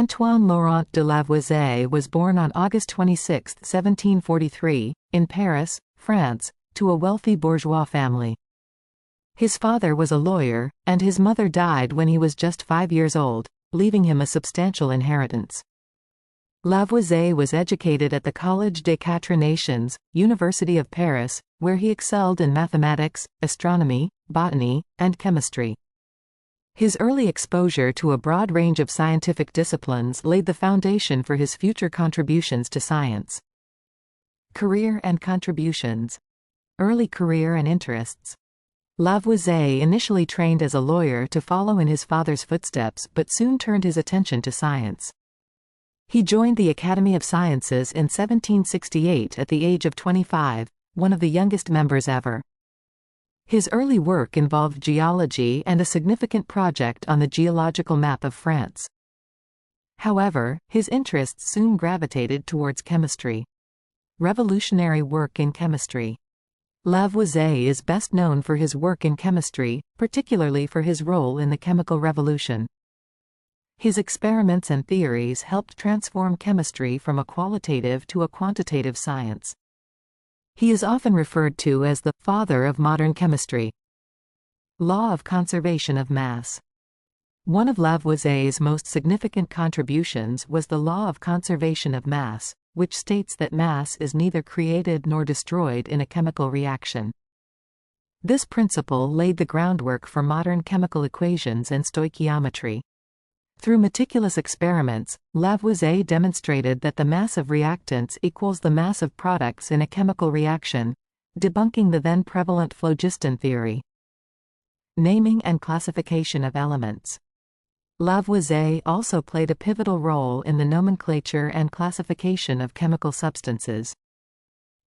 Antoine Laurent de Lavoisier was born on August 26, 1743, in Paris, France, to a wealthy bourgeois family. His father was a lawyer, and his mother died when he was just 5 years old, leaving him a substantial inheritance. Lavoisier was educated at the Collège des Quatre Nations, University of Paris, where he excelled in mathematics, astronomy, botany, and chemistry. His early exposure to a broad range of scientific disciplines laid the foundation for his future contributions to science. Career and contributions. Early career and interests. Lavoisier initially trained as a lawyer to follow in his father's footsteps but soon turned his attention to science. He joined the Academy of Sciences in 1768 at the age of 25, one of the youngest members ever. His early work involved geology and a significant project on the geological map of France. However, his interests soon gravitated towards chemistry. Revolutionary work in chemistry. Lavoisier is best known for his work in chemistry, particularly for his role in the chemical revolution. His experiments and theories helped transform chemistry from a qualitative to a quantitative science. He is often referred to as the father of modern chemistry. Law of conservation of mass. One of Lavoisier's most significant contributions was the law of conservation of mass, which states that mass is neither created nor destroyed in a chemical reaction. This principle laid the groundwork for modern chemical equations and stoichiometry. Through meticulous experiments, Lavoisier demonstrated that the mass of reactants equals the mass of products in a chemical reaction, debunking the then prevalent phlogiston theory. Naming and classification of elements. Lavoisier also played a pivotal role in the nomenclature and classification of chemical substances.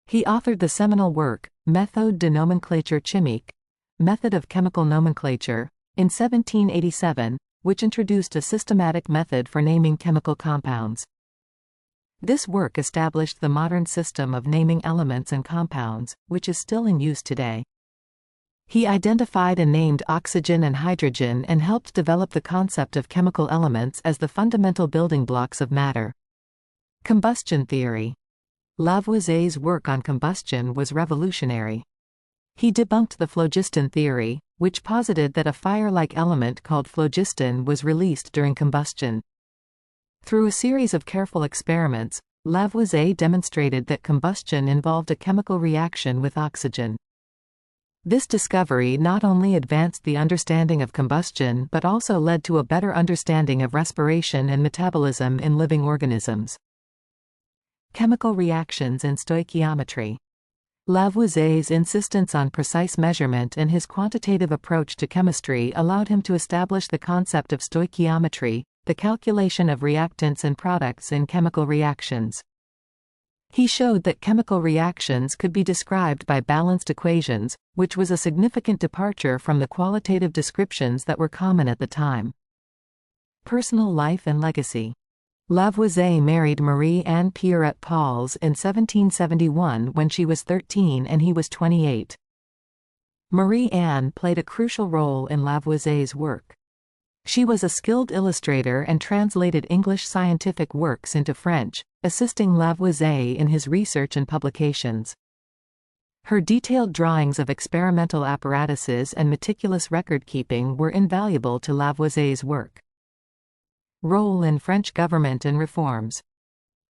He authored the seminal work, Méthode de nomenclature chimique, Method of Chemical Nomenclature, in 1787, which introduced a systematic method for naming chemical compounds. This work established the modern system of naming elements and compounds, which is still in use today. He identified and named oxygen and hydrogen and helped develop the concept of chemical elements as the fundamental building blocks of matter. Combustion theory. Lavoisier's work on combustion was revolutionary. He debunked the phlogiston theory, which posited that a fire-like element called phlogiston was released during combustion. Through a series of careful experiments, Lavoisier demonstrated that combustion involved a chemical reaction with oxygen. This discovery not only advanced the understanding of combustion but also led to a better understanding of respiration and metabolism in living organisms. Chemical reactions and stoichiometry. Lavoisier's insistence on precise measurement and his quantitative approach to chemistry allowed him to establish the concept of stoichiometry, the calculation of reactants and products in chemical reactions. He showed that chemical reactions could be described by balanced equations, which was a significant departure from the qualitative descriptions that were common at the time. Personal life and legacy. Lavoisier married Marie-Anne Pierrette Pauls in 1771 when she was 13 and he was 28. Marie-Anne played a crucial role in Lavoisier's work. She was a skilled illustrator and translated English scientific works into French, assisting Lavoisier in his research and publications. Her detailed drawings of experimental apparatuses and meticulous record-keeping were invaluable to Lavoisier's work. Role in French government and reforms.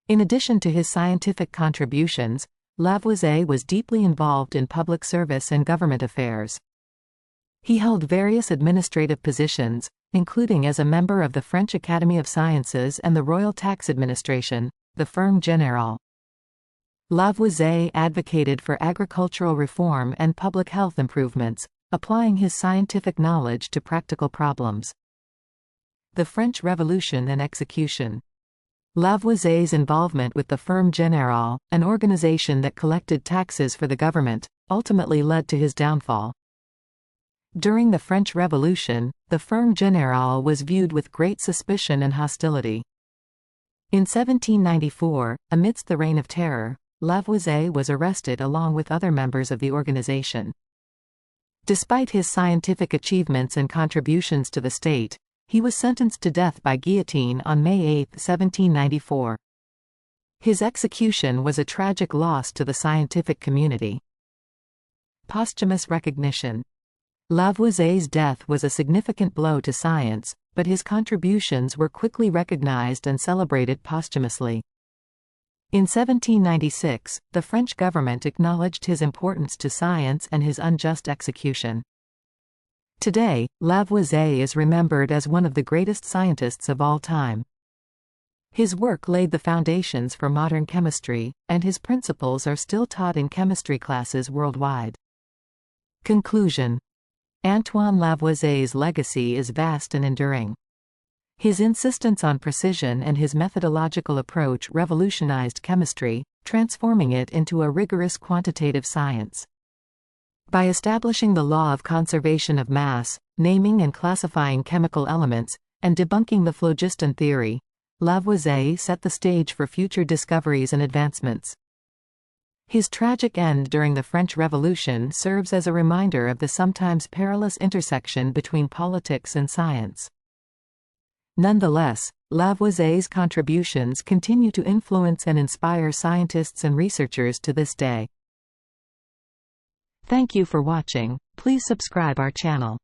In addition to his scientific contributions, Lavoisier was deeply involved in public service and government affairs. He held various administrative positions, including as a member of the French Academy of Sciences and the Royal Tax Administration, the Firme Générale. Lavoisier advocated for agricultural reform and public health improvements, applying his scientific knowledge to practical problems. The French Revolution and execution. Lavoisier's involvement with the Firme Générale, an organization that collected taxes for the government, ultimately led to his downfall. During the French Revolution, the Firme Générale was viewed with great suspicion and hostility. In 1794, amidst the Reign of Terror, Lavoisier was arrested along with other members of the organization. Despite his scientific achievements and contributions to the state, He was sentenced to death by guillotine on May 8, 1794. His execution was a tragic loss to the scientific community. Posthumous recognition. Lavoisier's death was a significant blow to science, but his contributions were quickly recognized and celebrated posthumously. In 1796, the French government acknowledged his importance to science and his unjust execution. Today, Lavoisier is remembered as one of the greatest scientists of all time. His work laid the foundations for modern chemistry, and his principles are still taught in chemistry classes worldwide. Conclusion. Antoine Lavoisier's legacy is vast and enduring. His insistence on precision and his methodological approach revolutionized chemistry, transforming it into a rigorous quantitative science. By establishing the law of conservation of mass, naming and classifying chemical elements, and debunking the phlogiston theory, Lavoisier set the stage for future discoveries and advancements. His tragic end during the French Revolution serves as a reminder of the sometimes perilous intersection between politics and science. Nonetheless, Lavoisier's contributions continue to influence and inspire scientists and researchers to this day. Thank you for watching. Please subscribe our channel.